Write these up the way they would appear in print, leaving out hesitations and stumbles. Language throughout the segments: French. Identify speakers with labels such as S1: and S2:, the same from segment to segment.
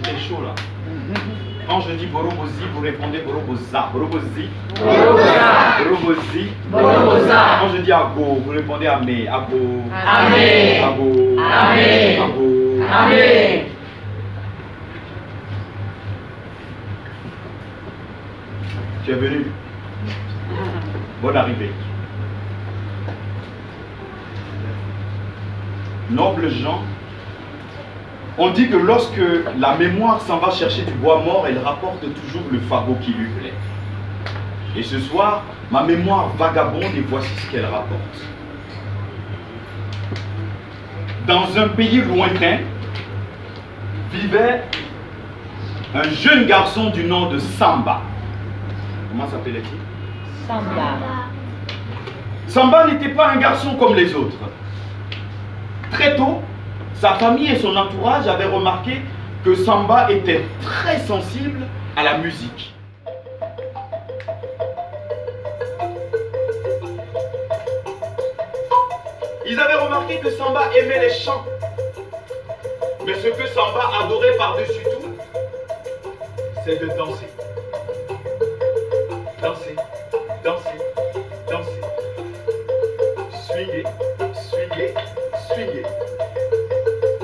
S1: J'étais chaud là. Quand je dis Borobozi, vous répondez Boroboza. Borobozi.
S2: Boroboza.
S1: Borobozi.
S2: Boroboza.
S1: Quand je dis Ago, vous répondez Amé. Ago.
S2: Amé.
S1: Ago.
S2: Amé.
S1: Ago.
S2: Amé.
S1: Tu es venu. Bonne arrivée. Nobles gens, on dit que lorsque la mémoire s'en va chercher du bois mort, elle rapporte toujours le fagot qui lui plaît. Et ce soir, ma mémoire vagabonde et voici ce qu'elle rapporte. Dans un pays lointain, vivait un jeune garçon du nom de Samba. Comment s'appelait-il?
S2: Samba.
S1: Samba n'était pas un garçon comme les autres. Très tôt, sa famille et son entourage avaient remarqué que Samba était très sensible à la musique. Ils avaient remarqué que Samba aimait les chants. Mais ce que Samba adorait par-dessus tout, c'est de danser. Danser, danser, danser. Swinguer, swinguer, swinguer.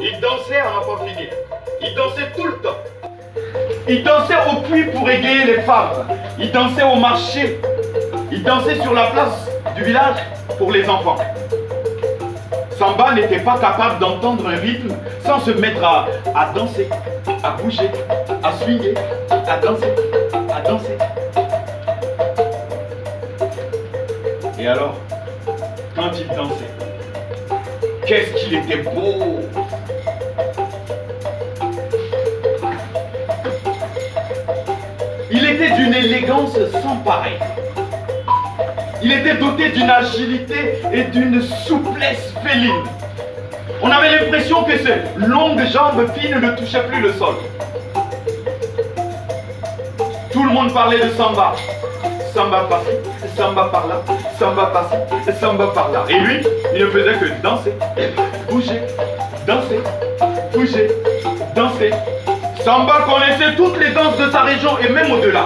S1: Il dansait à n'en pas finir. Il dansait tout le temps. Il dansait au puits pour égayer les femmes. Il dansait au marché. Il dansait sur la place du village pour les enfants. Samba n'était pas capable d'entendre un rythme sans se mettre à danser, à bouger, à swinguer, à danser, à danser. Et alors, quand il dansait, qu'est-ce qu'il était beau! Il était d'une élégance sans pareille. Il était doté d'une agilité et d'une souplesse féline. On avait l'impression que ses longues jambes fines ne touchaient plus le sol. Tout le monde parlait de Samba. Samba par-ci, Samba par-là, Samba par-ci, Samba par-là. Et lui, il ne faisait que danser, bouger, danser, bouger, danser. Samba connaissait toutes les danses de sa région et même au-delà.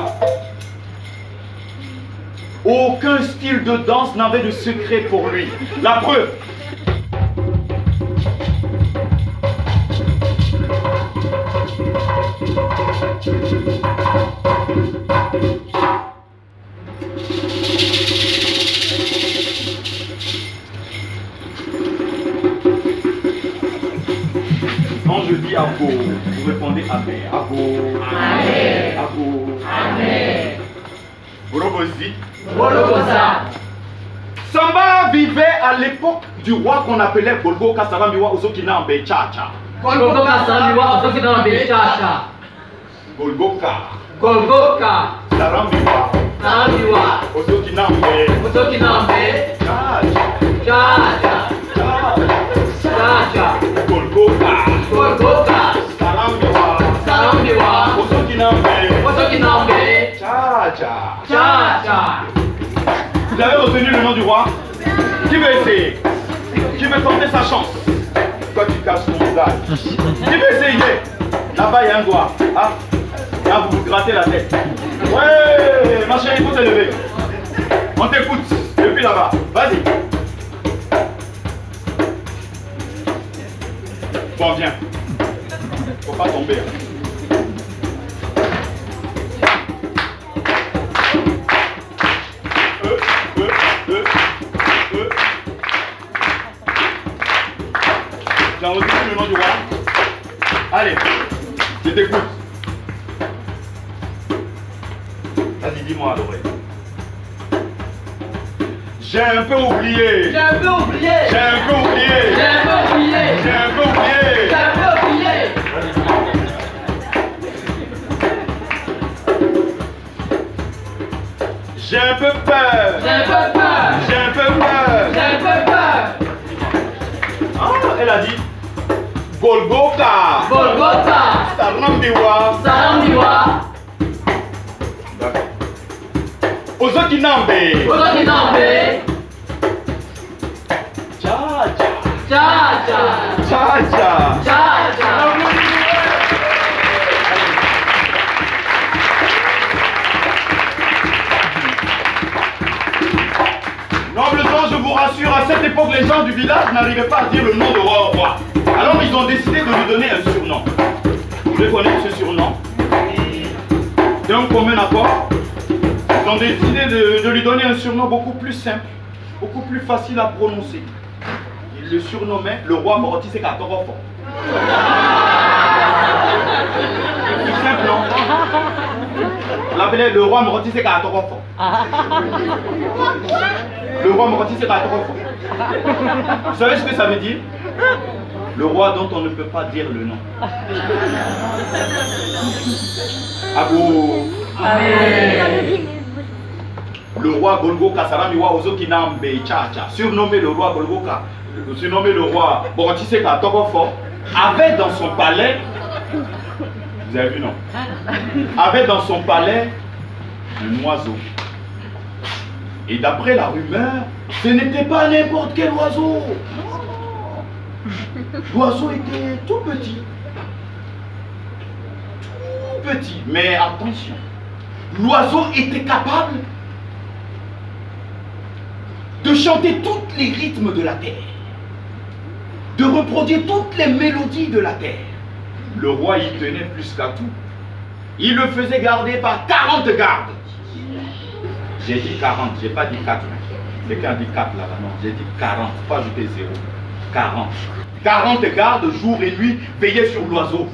S1: Aucun style de danse n'avait de secret pour lui. La preuve. Quand je dis Abo, vous répondez Amé. Abo.
S2: Amé.
S1: Abo.
S2: Amé.
S1: Borobozi.
S2: Boroboza.
S1: Samba vivait à l'époque du roi qu'on appelait Golgoka Sarambiwa Ozokina Mbe Chacha.
S2: Golgoka Sarambiwa Ozokina Mbe Chacha.
S1: Golgoka
S2: Golgoka
S1: Sarambiwa
S2: Sarambiwa
S1: Ozokina Mbe
S2: Ozokina Mbe
S1: Chacha.
S2: Chacha. Chacha.
S1: Golgoka
S2: Golgoka
S1: Sarambiwa
S2: Ozokina Mbe
S1: Chacha.
S2: Chacha.
S1: Vous avez retenu le nom du roi? Qui veut essayer? Qui veut tenter sa chance? Toi tu caches ton visage. Qui veut essayer? Là-bas il y a un doigt. Ah, là vous vous grattez la tête. Ouais, ma chérie, il faut te lever. On t'écoute. Depuis là-bas. Vas-y. Bon, viens. Faut pas tomber. J'ai retenu le nom du roi. Allez, je t'écoute. Vas-y, dis-moi à l'oreille. J'ai un peu oublié.
S2: J'ai un peu oublié.
S1: J'ai un peu oublié.
S2: J'ai un peu oublié.
S1: J'ai un peu oublié.
S2: J'ai un peu oublié.
S1: J'ai un peu peur.
S2: J'ai un peu peur.
S1: J'ai un peu peur.
S2: J'ai un peu peur.
S1: Ah, elle a dit Golgoka.
S2: Golgoka
S1: Sarambiwa.
S2: Sarambiwa
S1: D'accord. Ozokina Mbe.
S2: Ozokina Mbe
S1: Chacha.
S2: Chacha.
S1: Chacha.
S2: Chacha.
S1: les gens du village n'arrivaient pas à dire le nom de roi au roi. Alors ils ont décidé de lui donner un surnom. Vous devez connaître ce surnom. D'un commun accord, ils ont décidé de lui donner un surnom beaucoup plus simple, beaucoup plus facile à prononcer. Ils le surnommaient le roi Morotise Katorofo. C'est simple, non? On l'appelait le roi Morotise Katorofo. Le roi Morotise Katorofo. Vous savez ce que ça veut dire? Le roi dont on ne peut pas dire le nom. Abou. Le roi Golgoka Saramiwa Ozokinambe Tchacha, surnommé le roi Golgoka, surnommé le roi Morotise Katorofo, avait dans son palais, vous avez vu non? Avait dans son palais un oiseau. Et d'après la rumeur, ce n'était pas n'importe quel oiseau. L'oiseau était tout petit. Tout petit. Mais attention, l'oiseau était capable de chanter tous les rythmes de la terre, de reproduire toutes les mélodies de la terre. Le roi y tenait plus qu'à tout. Il le faisait garder par 40 gardes. J'ai dit 40, j'ai pas dit 4. Quelqu'un dit 4 là-bas, non, j'ai dit 40, pas ajouter 0. 40. 40 gardes, jour et nuit, veillaient sur l'oiseau.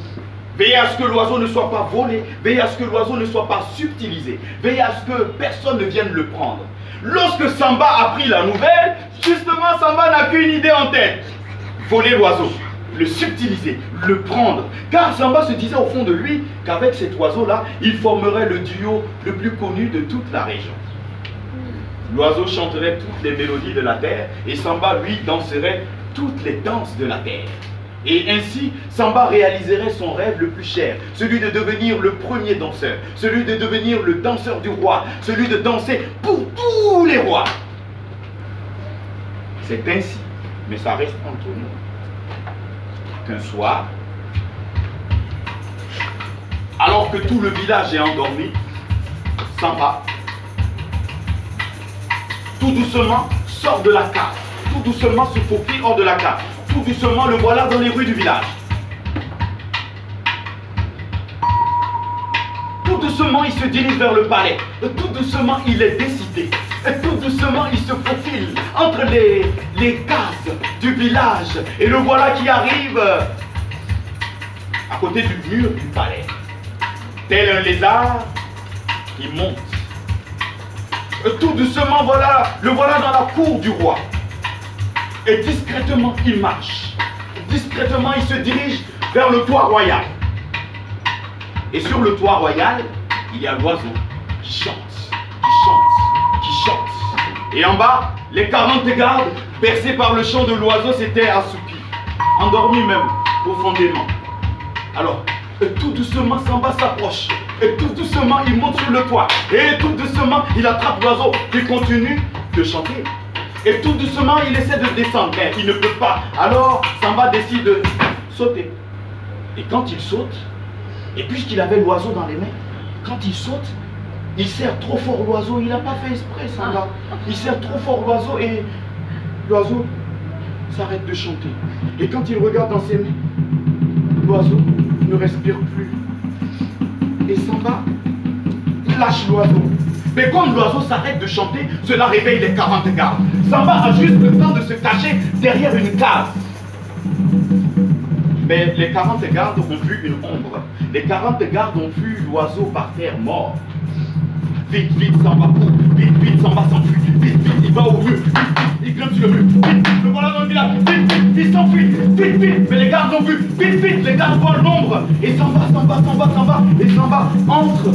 S1: Veillaient à ce que l'oiseau ne soit pas volé, veillaient à ce que l'oiseau ne soit pas subtilisé, veillaient à ce que personne ne vienne le prendre. Lorsque Samba a pris la nouvelle, justement Samba n'a qu'une idée en tête. Voler l'oiseau, le subtiliser, le prendre. Car Samba se disait au fond de lui qu'avec cet oiseau-là, il formerait le duo le plus connu de toute la région. L'oiseau chanterait toutes les mélodies de la terre et Samba, lui, danserait toutes les danses de la terre. Et ainsi, Samba réaliserait son rêve le plus cher, celui de devenir le premier danseur, celui de devenir le danseur du roi, celui de danser pour tous les rois. C'est ainsi, mais ça reste entre nous, qu'un soir, alors que tout le village est endormi, Samba, tout doucement, sort de la cave. Tout doucement se faufile hors de la cave. Tout doucement, le voilà dans les rues du village. Tout doucement, il se dirige vers le palais. Tout doucement, il est décidé. Tout doucement, il se faufile entre les cases du village. Et le voilà qui arrive à côté du mur du palais. Tel un lézard qui monte. Tout doucement, le voilà dans la cour du roi. Et discrètement, il marche. Discrètement, il se dirige vers le toit royal. Et sur le toit royal, il y a l'oiseau qui chante, qui chante, qui chante. Et en bas, les 40 gardes, bercés par le chant de l'oiseau, s'étaient assoupis, endormis même, profondément. Alors, tout doucement, Samba s'approche. Et tout doucement, il monte sur le toit. Et tout doucement, il attrape l'oiseau qui continue de chanter. Et tout doucement, il essaie de descendre. Mais il ne peut pas. Alors, Samba décide de sauter. Et quand il saute, et puisqu'il avait l'oiseau dans les mains, quand il saute, il serre trop fort l'oiseau. Il n'a pas fait exprès, Samba. Il serre trop fort l'oiseau et l'oiseau s'arrête de chanter. Et quand il regarde dans ses mains, l'oiseau ne respire plus. Et Samba lâche l'oiseau. Mais comme l'oiseau s'arrête de chanter, cela réveille les 40 gardes. Samba a juste le temps de se cacher derrière une case. Mais les 40 gardes ont vu une ombre. Les 40 gardes ont vu l'oiseau par terre mort. Vite, vite, Samba court. Vite, vite, Samba s'enfuit. Vite, vite, il va au mur. Il grimpe sur le mur. Vite, le voilà dans le village. Vite, vite, il s'enfuit. Vite, vite. Mais les gardes ont vu. Vite, vite, les gardes voient l'ombre. Et Samba. Et Samba entre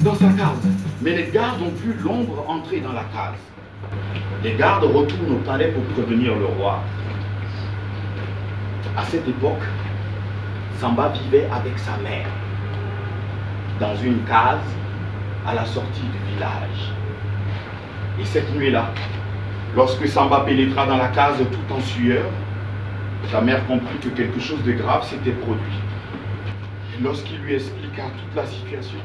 S1: dans sa case. Mais les gardes ont vu l'ombre entrer dans la case. Les gardes retournent au palais pour prévenir le roi. À cette époque, Samba vivait avec sa mère dans une case à la sortie du village. Et cette nuit-là, lorsque Samba pénétra dans la case tout en sueur, sa mère comprit que quelque chose de grave s'était produit. Et lorsqu'il lui expliqua toute la situation,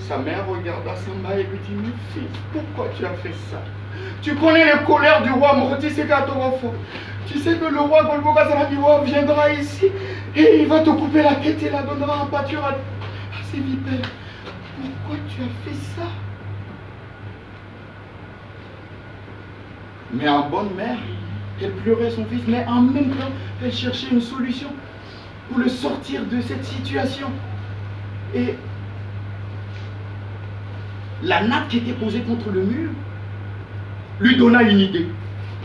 S1: sa mère regarda Samba et lui dit: « Mais fils, pourquoi tu as fait ça? Tu connais les colères du roi Mortisekatofo. Tu sais que le roi Golgoga Zarabiwa viendra ici et il va te couper la tête et la donnera en pâture à ces vipères. Pourquoi tu as fait ça? Mais en bonne mère, elle pleurait son fils, mais en même temps, elle cherchait une solution pour le sortir de cette situation. Et la natte qui était posée contre le mur lui donna une idée.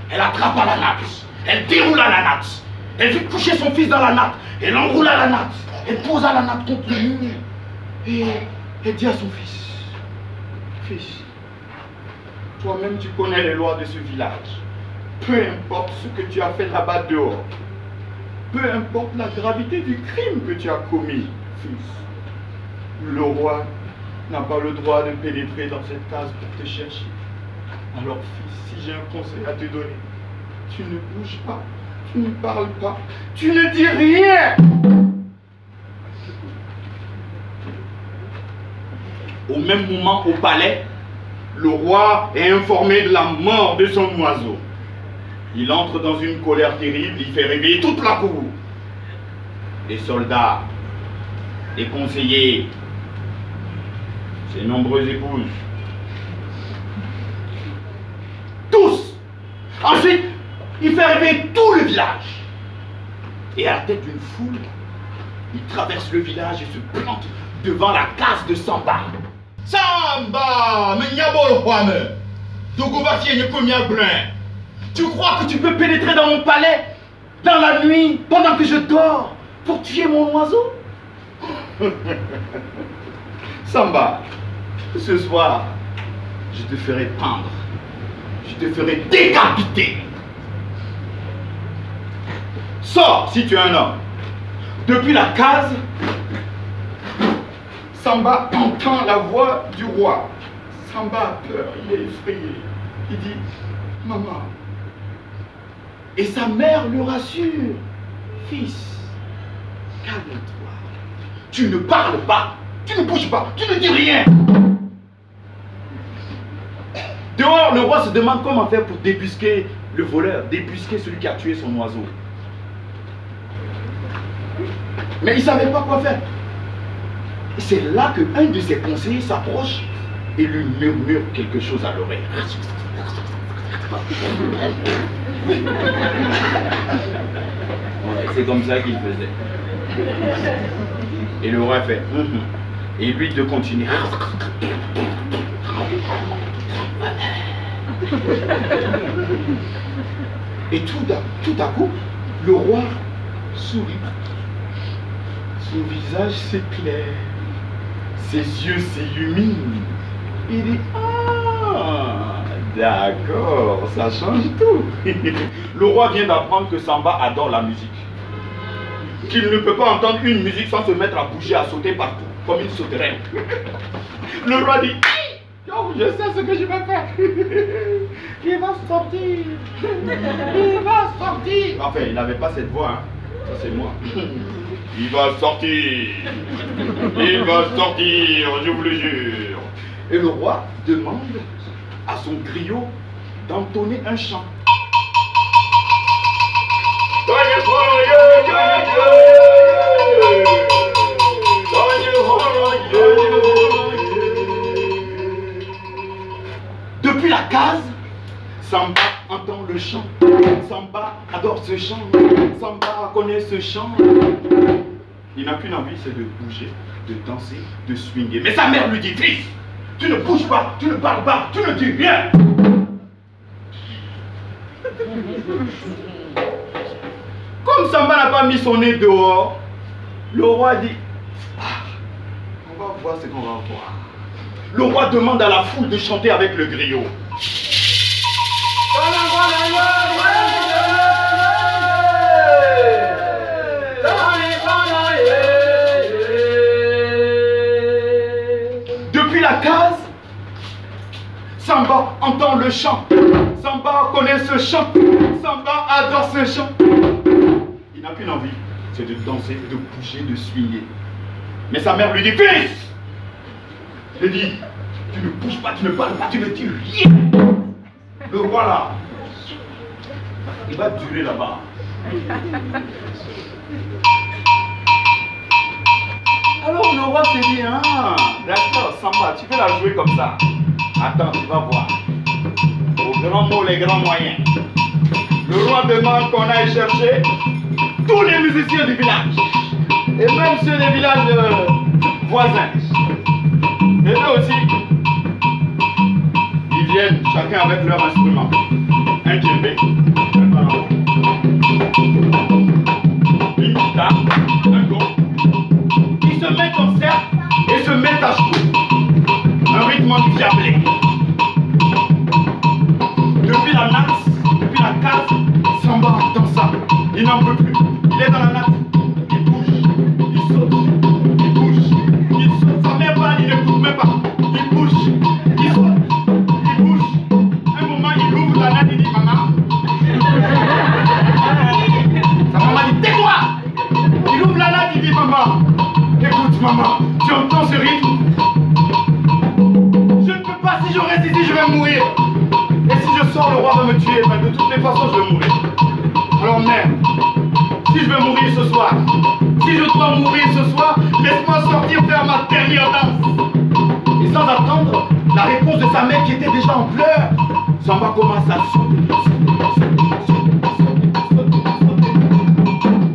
S1: Elle attrapa la natte, elle déroula la natte, elle fit coucher son fils dans la natte, elle enroula la natte, elle posa la natte contre le mur et elle dit à son fils, fils, toi-même tu connais les lois de ce village. Peu importe ce que tu as fait là-bas dehors, peu importe la gravité du crime que tu as commis, fils, le roi n'a pas le droit de pénétrer dans cette case pour te chercher. Alors fils, si j'ai un conseil à te donner, tu ne bouges pas, tu ne parles pas, tu ne dis rien. Au même moment au palais, le roi est informé de la mort de son oiseau. Il entre dans une colère terrible, il fait réveiller toute la cour. Les soldats, les conseillers, ses nombreuses épouses. Tous! Ensuite, il fait réveiller tout le village. Et à la tête d'une foule, il traverse le village et se plante devant la case de Samba. Samba! Mais tu crois que tu peux pénétrer dans mon palais, dans la nuit, pendant que je dors, pour tuer mon oiseau? Samba, ce soir, je te ferai pendre. Je te ferai décapiter. Sors si tu es un homme. Depuis la case, Samba entend la voix du roi. Samba a peur, il est effrayé. Il dit, maman. Et sa mère le rassure. Fils, calme-toi. Tu ne parles pas, tu ne bouges pas, tu ne dis rien. Dehors, le roi se demande comment faire pour débusquer le voleur, débusquer celui qui a tué son oiseau. Mais il ne savait pas quoi faire. C'est là qu'un de ses conseillers s'approche et lui murmure quelque chose à l'oreille. C'est comme ça qu'il faisait. Et le roi fait et lui de continuer. Et tout à coup, le roi sourit. Son visage s'éclaire, ses yeux s'illuminent. Il dit, ah, d'accord, ça change tout. Le roi vient d'apprendre que Samba adore la musique. Qu'il ne peut pas entendre une musique sans se mettre à bouger, à sauter partout, comme il sauterait. Le roi dit, oh, je sais ce que je vais faire. Il va sortir. Il va sortir. Enfin, il n'avait pas cette voix, hein. Ça c'est moi. Il va sortir. Il va sortir, je vous le jure. Et le roi demande à son griot d'entonner un chant. Depuis la case, Samba entend le chant. Samba adore ce chant. Samba connaît ce chant. Il n'a qu'une envie, c'est de bouger, de danser, de swinguer. Mais sa mère lui dit, fils, tu ne bouges pas, tu ne parles pas, tu ne dis rien. Comme Samba n'a pas mis son nez dehors, le roi dit, ah, on va voir ce qu'on va voir. Le roi demande à la foule de chanter avec le griot. Depuis la case, Samba entend le chant. Samba connaît ce chant. Samba adore ce chant. Il n'a qu'une envie, c'est de danser, de bouger, de swinguer. Mais sa mère lui dit, fils! Il dit, tu ne bouges pas, tu ne parles pas, tu ne dis rien. Le voilà. Il va durer là-bas. Alors le roi s'est dit, ah, d'accord, Samba, tu peux la jouer comme ça. Attends, tu vas voir. Aux grands mots, les grands moyens. Le roi demande qu'on aille chercher tous les musiciens du village. Et même ceux des villages voisins. Et eux aussi, ils viennent chacun avec leur instrument. Un djembé, un ballon, une guitare, un gong. Ils se mettent en cercle et se mettent à jouer. Un rythme diablé. Depuis la natte, depuis la case, Samba entend ça. Il n'en peut plus. Il est dans la natte. Il bouge, il saute, il bouge, il saute. Sa mère parle, il n'écoute même pas. Il bouge, il saute, il bouge. Un moment, il ouvre la natte, il dit maman. Sa maman dit tais-toi. Il ouvre la natte, il dit maman. Écoute maman, tu entends ce rythme? Je ne peux pas, si je reste ici, je vais mourir. Et si je sors, le roi va me tuer. Ben, de toutes les façons, je vais mourir. Alors mère, si je vais mourir ce soir, si je dois mourir ce soir, laisse-moi sortir faire ma dernière danse. Et sans attendre la réponse de sa mère qui était déjà en pleurs, Samba commence à sauter.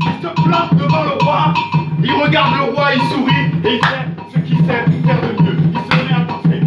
S1: Il se plante devant le roi, il regarde le roi, il sourit et il fait ce qu'il sait faire de mieux. Il se met à danser.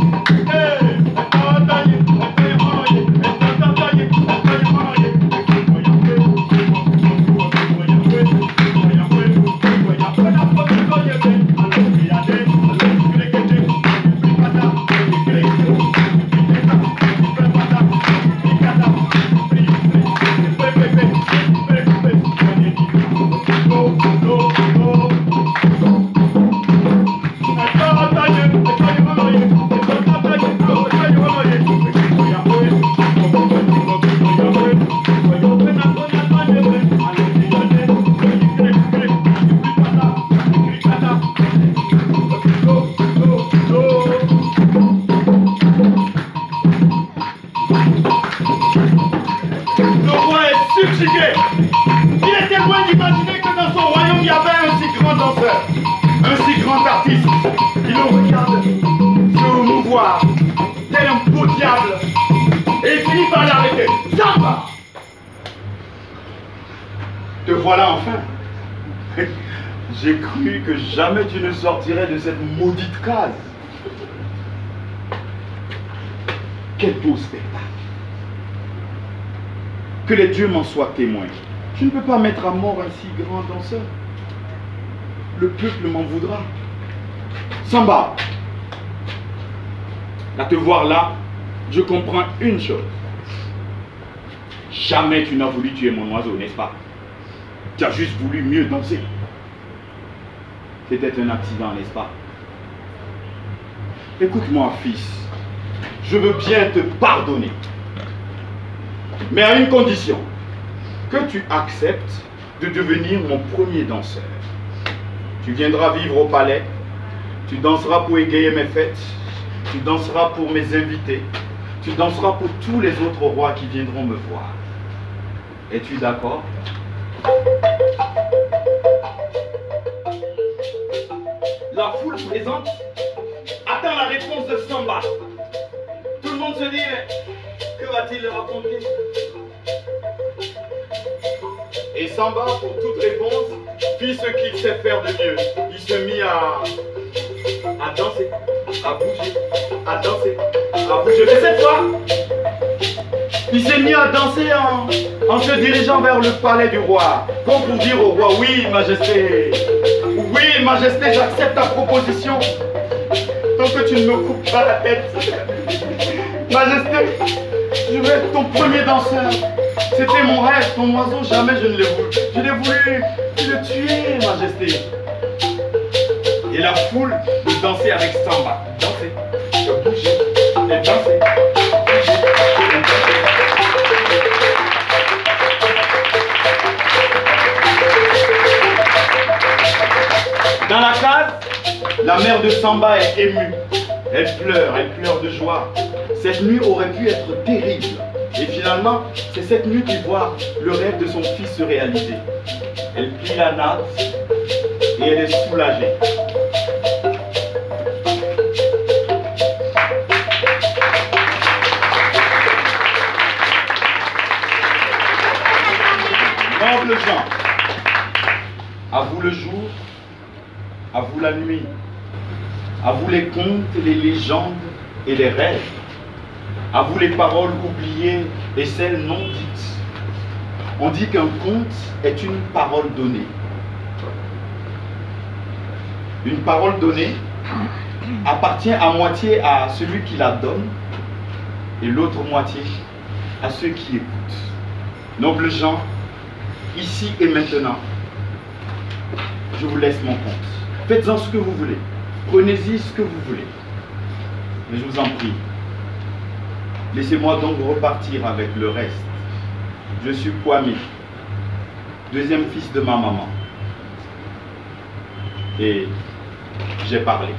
S1: Te voilà enfin. J'ai cru que jamais tu ne sortirais de cette maudite case. Quel beau spectacle. Que les dieux m'en soient témoins. Je ne peux pas mettre à mort un si grand danseur. Le peuple m'en voudra. Samba, à te voir là, je comprends une chose. Jamais tu n'as voulu tuer mon oiseau, n'est-ce pas? Tu as juste voulu mieux danser. C'était un accident, n'est-ce pas? Écoute-moi, fils. Je veux bien te pardonner. Mais à une condition. Que tu acceptes de devenir mon premier danseur. Tu viendras vivre au palais. Tu danseras pour égayer mes fêtes. Tu danseras pour mes invités. Tu danseras pour tous les autres rois qui viendront me voir. Es-tu d'accord? La foule présente attend la réponse de Samba. Tout le monde se dit, que va-t-il raconter? Et Samba, pour toute réponse, fit ce qu'il sait faire de mieux. Il se mit à danser, à bouger, à danser, à bouger. Et cette fois, il s'est mis à danser en se dirigeant vers le palais du roi. Comme pour dire au roi, oui, majesté, j'accepte ta proposition. Tant que tu ne me coupes pas la tête. Majesté, je veux être ton premier danseur. C'était mon rêve, ton oiseau, jamais je ne l'ai voulu. Je l'ai voulu le tuer, majesté. Et la foule de danser avec Samba. Danser, de bouger, et danser. Dans la case, la mère de Samba est émue. Elle pleure de joie. Cette nuit aurait pu être terrible. Et finalement, c'est cette nuit qui voit le rêve de son fils se réaliser. Elle plie la natte et elle est soulagée. Nobles gens, à vous le jour, à vous la nuit, à vous les contes, les légendes et les rêves, à vous les paroles oubliées et celles non dites. On dit qu'un conte est une parole donnée. Une parole donnée appartient à moitié à celui qui la donne et l'autre moitié à ceux qui écoutent. Nobles gens, ici et maintenant, je vous laisse mon conte. Faites-en ce que vous voulez. Prenez-y ce que vous voulez. Mais je vous en prie, laissez-moi donc repartir avec le reste. Je suis Kwame, deuxième fils de ma maman. Et j'ai parlé.